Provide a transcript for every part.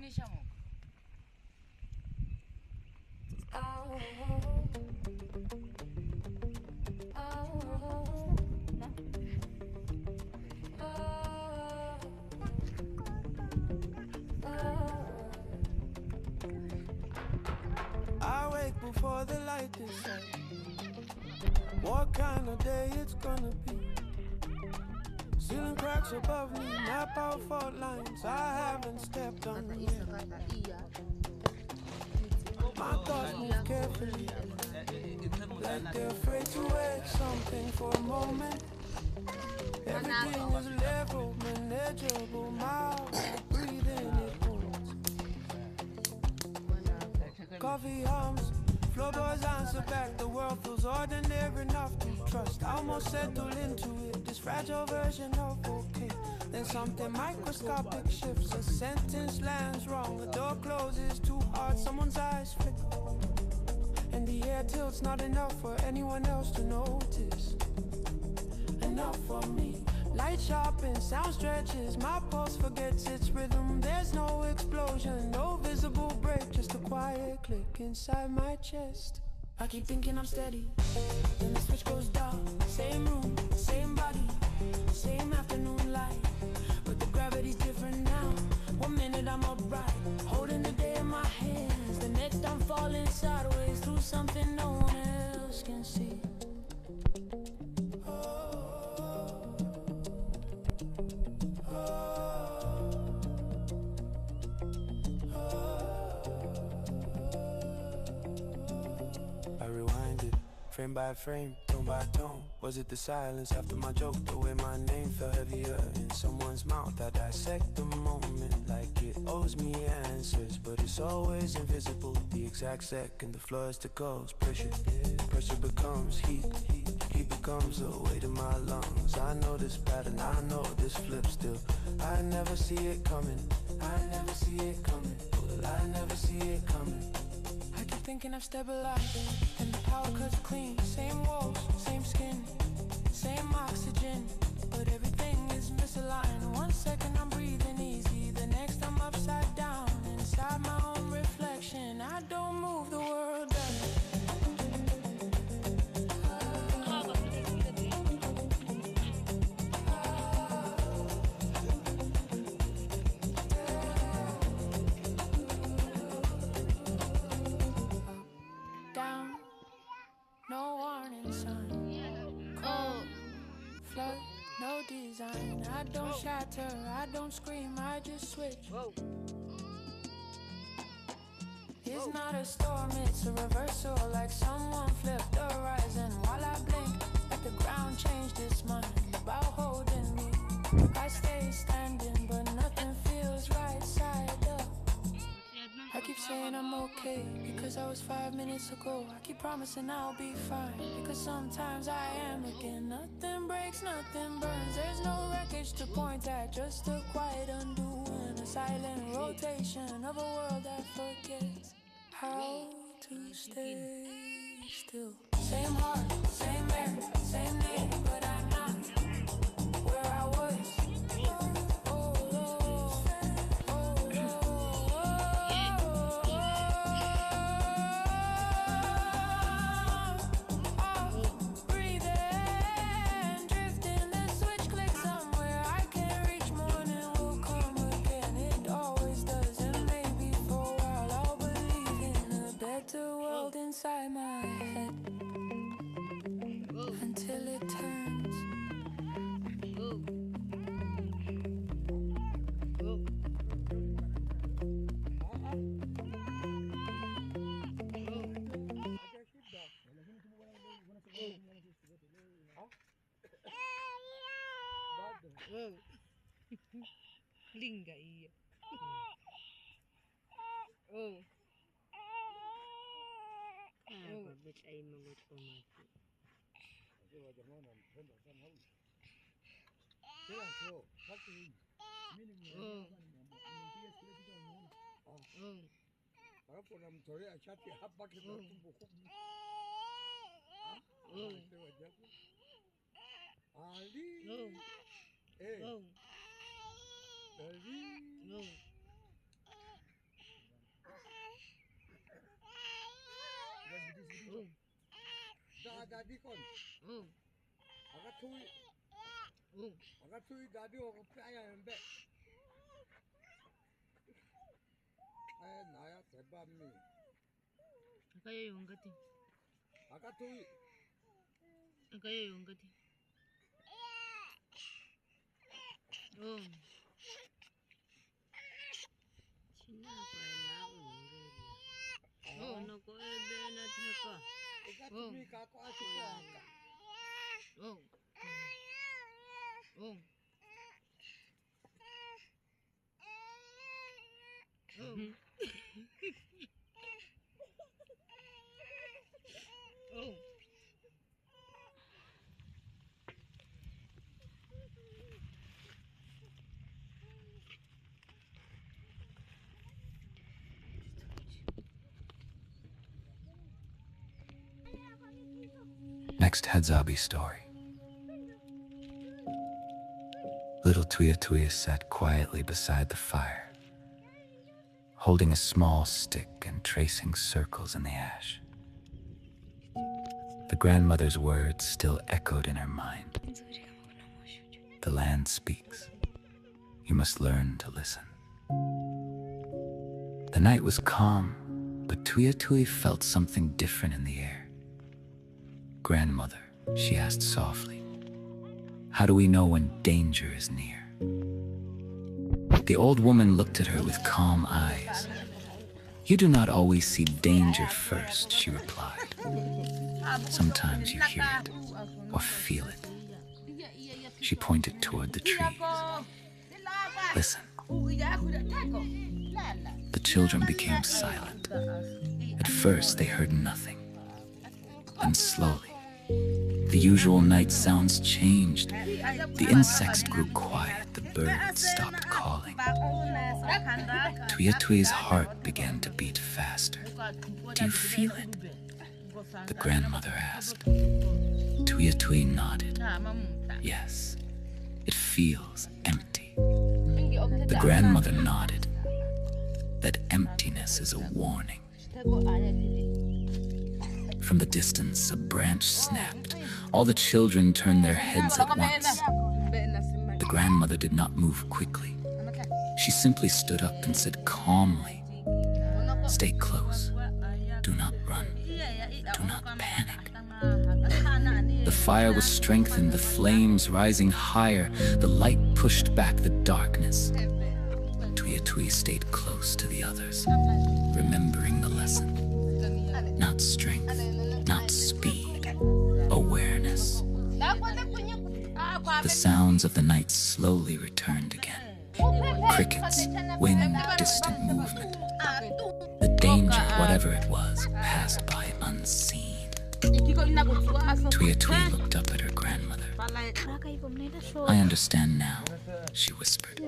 I wake before the light is set. What kind of day it's gonna be? Ceiling cracks above me, map out fault lines I haven't stepped on yet. My thoughts move carefully, like they're afraid to wake something for a moment. Everything is level, manageable, mild, breathing it won't. Coffee hums, floorboards answer back. The world feels ordinary enough to trust. I almost settle into it, this fragile version of okay. Then something microscopic shifts, a sentence lands wrong. A door closes too hard, someone's eyes flicker, and the air tilts not enough for anyone else to notice. Enough for me. Light sharpens, sound stretches, my pulse forgets its rhythm. There's no explosion, no visible break, just a quiet click inside my chest. I keep thinking I'm steady, then the switch goes dark. Same room, same body, same afternoon light, but the gravity's different now. 1 minute I'm upright, holding the day in my hands. The next I'm falling sideways through something no one else can see. I rewinded, frame by frame, tone by tone. Was it the silence after my joke? The way my name felt heavier in someone's mouth. I dissect the moment like it owes me answers, but it's always invisible. The exact second the floor is to goes. Pressure becomes heat. Heat becomes the weight of my lungs. I know this pattern, I know this flip still. I never see it coming. I never see it coming. Well, I never see it coming. I keep thinking I've stabilized, and the power cuts clean. Same walls, same skin, same oxygen, but everything is misaligned. 1 second I'm breathing easy, the next I'm upside down, inside my own reflection. I don't move, the world does. Down, no warning sign. Cold, flood, no design. I don't shatter, I don't scream, I just switch. It's not a storm, it's a reversal, like someone flipped the horizon. While I blink, like the ground changed its mind about holding me. I stay standing, but nothing feels right side up. I keep saying I'm okay, because I was 5 minutes ago. I keep promising I'll be fine, because sometimes I am again. Nothing breaks, nothing burns, there's no wreckage to point at, just a quiet undoing, a silent rotation of a world that forgets how to stay still. Same heart, same air, same name, but I'm not where I was. Inside my head until it turns. Linga iya. Babit ay mag-automatic. daddy kon. Oh. Agatui daddy o kaya embe. Ay naya seba mi. Kaya yung gati. Agatui. Kaya yung gati. Oh. China ko na ungeri. Oh, no ko ebe na teka. Agatui kako asuka. Oh. Oh. Oh. Oh. Next Hadzabe story. Little Tuyetuye sat quietly beside the fire, holding a small stick and tracing circles in the ash. The grandmother's words still echoed in her mind. The land speaks. You must learn to listen. The night was calm, but Tuyetuye felt something different in the air. Grandmother, she asked softly, how do we know when danger is near? The old woman looked at her with calm eyes. You do not always see danger first, she replied. Sometimes you hear it or feel it. She pointed toward the trees. Listen. The children became silent. At first they heard nothing. Then slowly, the usual night sounds changed. The insects grew quiet, the birds stopped calling. Tuyetuye's heart began to beat faster. Do you feel it? The grandmother asked. Tuyetuye nodded. Yes, it feels empty. The grandmother nodded. That emptiness is a warning. From the distance, a branch snapped. All the children turned their heads at once. The grandmother did not move quickly. She simply stood up and said calmly, "Stay close. Do not run. Do not panic." The fire was strengthened, the flames rising higher. The light pushed back the darkness. Tuyetuye stayed close to the others, remembering the lesson. Not strength, not speed, awareness. The sounds of the night slowly returned again. Crickets, wind, distant movement. The danger, whatever it was, passed by unseen. Tuyetuye looked up at her grandmother. "I understand now," she whispered.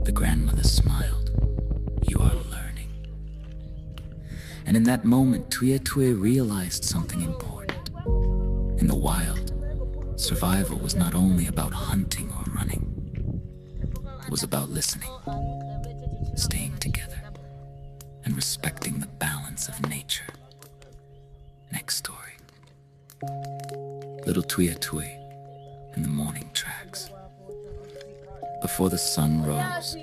The grandmother smiled. "You are learning." And in that moment, Tuyetuye realized something important. In the wild, survival was not only about hunting or running. It was about listening, staying together, and respecting the balance of nature. Next story. Little Tuyetuye and the morning tracks. Before the sun rose,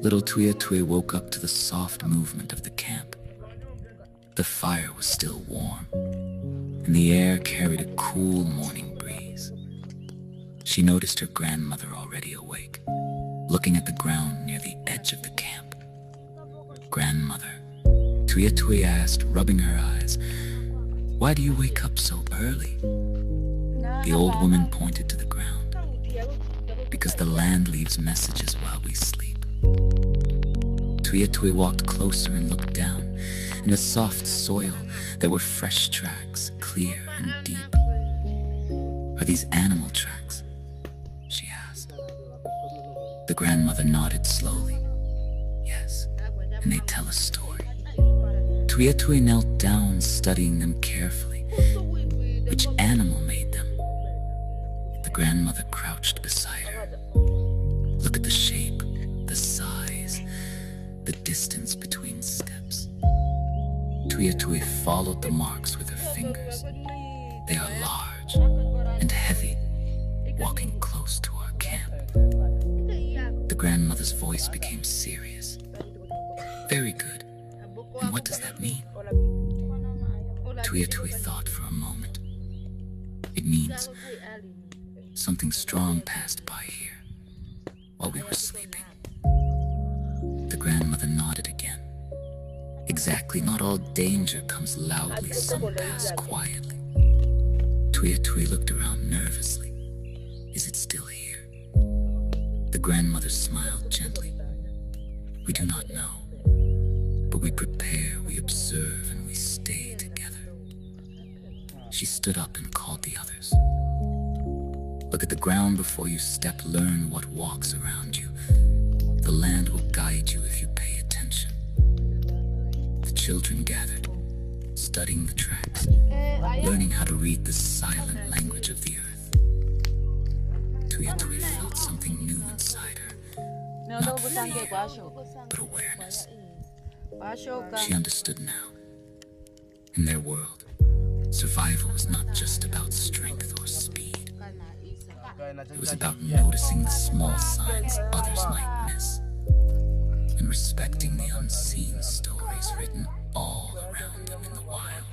little Tuyetuye woke up to the soft movement of the camp. The fire was still warm, and the air carried a cool morning breeze. She noticed her grandmother already awake, looking at the ground near the edge of the camp. "Grandmother," Tuyetuye asked, rubbing her eyes, "why do you wake up so early?" The old woman pointed to the ground. "Because the land leaves messages while we sleep." Tuyetuye walked closer and looked down. In the soft soil, there were fresh tracks, clear and deep. "Are these animal tracks?" she asked. The grandmother nodded slowly. "Yes, and they tell a story." Tuyetuye knelt down, studying them carefully. Which animal made them? The grandmother crouched beside her. "Look at the shape, the size, the distance between steps." Tuyetuye followed the marks with her fingers. They are large and heavy, walking close to our camp. The grandmother's voice became serious. Very good. And what does that mean? Tuyetuye thought for a moment. It means something strong passed by here while we were sleeping. The grandmother nodded again. Exactly, not all danger comes loudly, some pass quietly. Tuyetuye looked around nervously. Is it still here? The grandmother smiled gently. We do not know, but we prepare, we observe, and we stay together. She stood up and called the others. Look at the ground before you step, learn what walks around you. The land will guide you if you pay attention. The children gathered, studying the tracks, learning how to read the silent language of the earth. Tuyetuye felt something new inside her. Not fear, but awareness. She understood now. In their world, survival was not just about strength or speed. It was about noticing the small signs others might miss and respecting the unseen stories written all around them in the wild.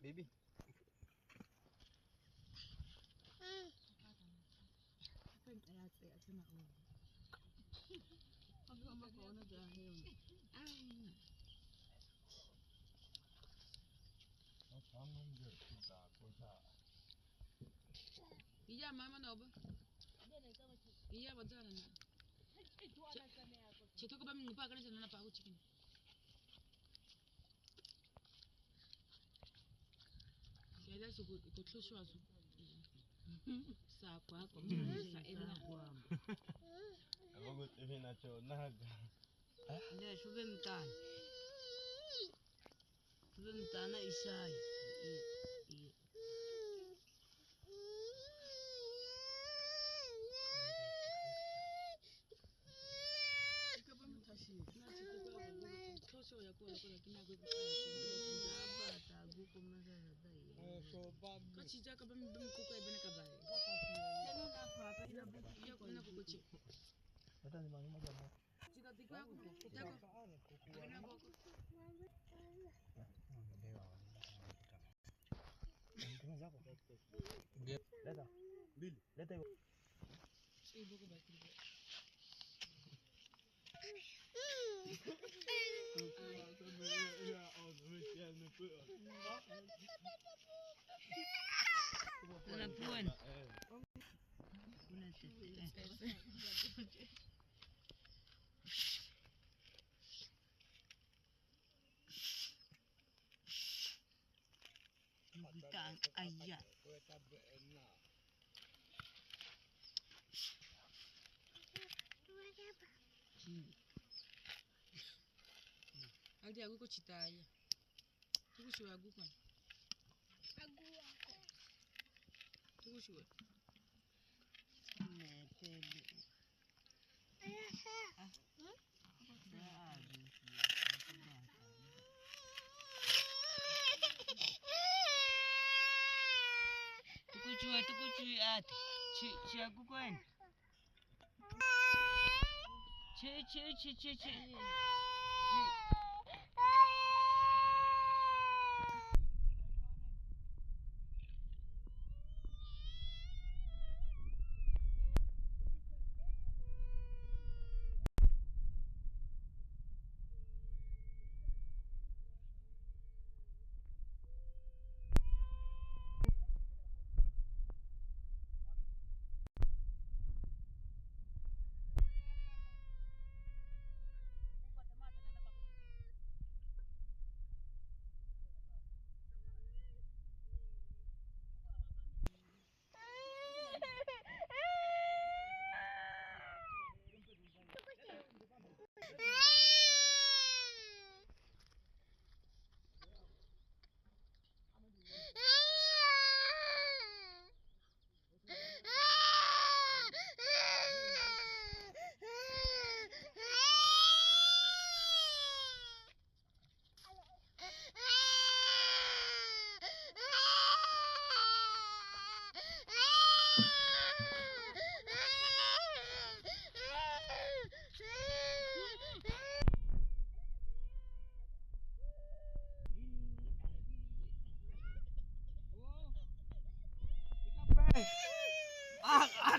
Baby. Iya mama nobo. Iya bazana na. Chito ko ba mingpa kana jana na pa chicken. Yada su ko tloswa su. Sa kwa ko sa ena kwa. Abogo tv nacho naga. Ndio shube mtana. Shube mtana isai. Ayah. Adi aku ko citaya. Tuku siwa aku kan. Tuku siwa. Tuku cuy at. Ci aku kan. Ci.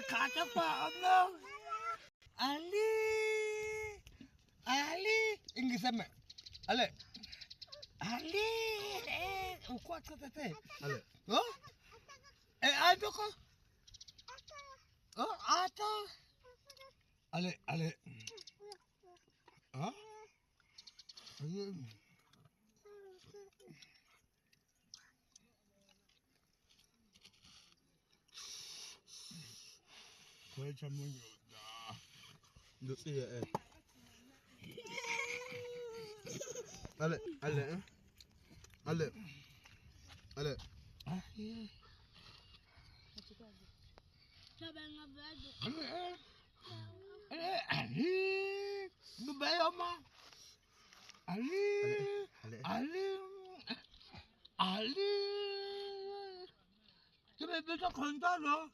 kata pa ano. Ali. Inggris sama. Ale. Ali. Kuat kata teh. Ale. Oh? Ada kok. Oh, ada. Ale. Hah? Kau cuma nyudah. Duk iya Ale. Ali. Coba bisa kontak loh.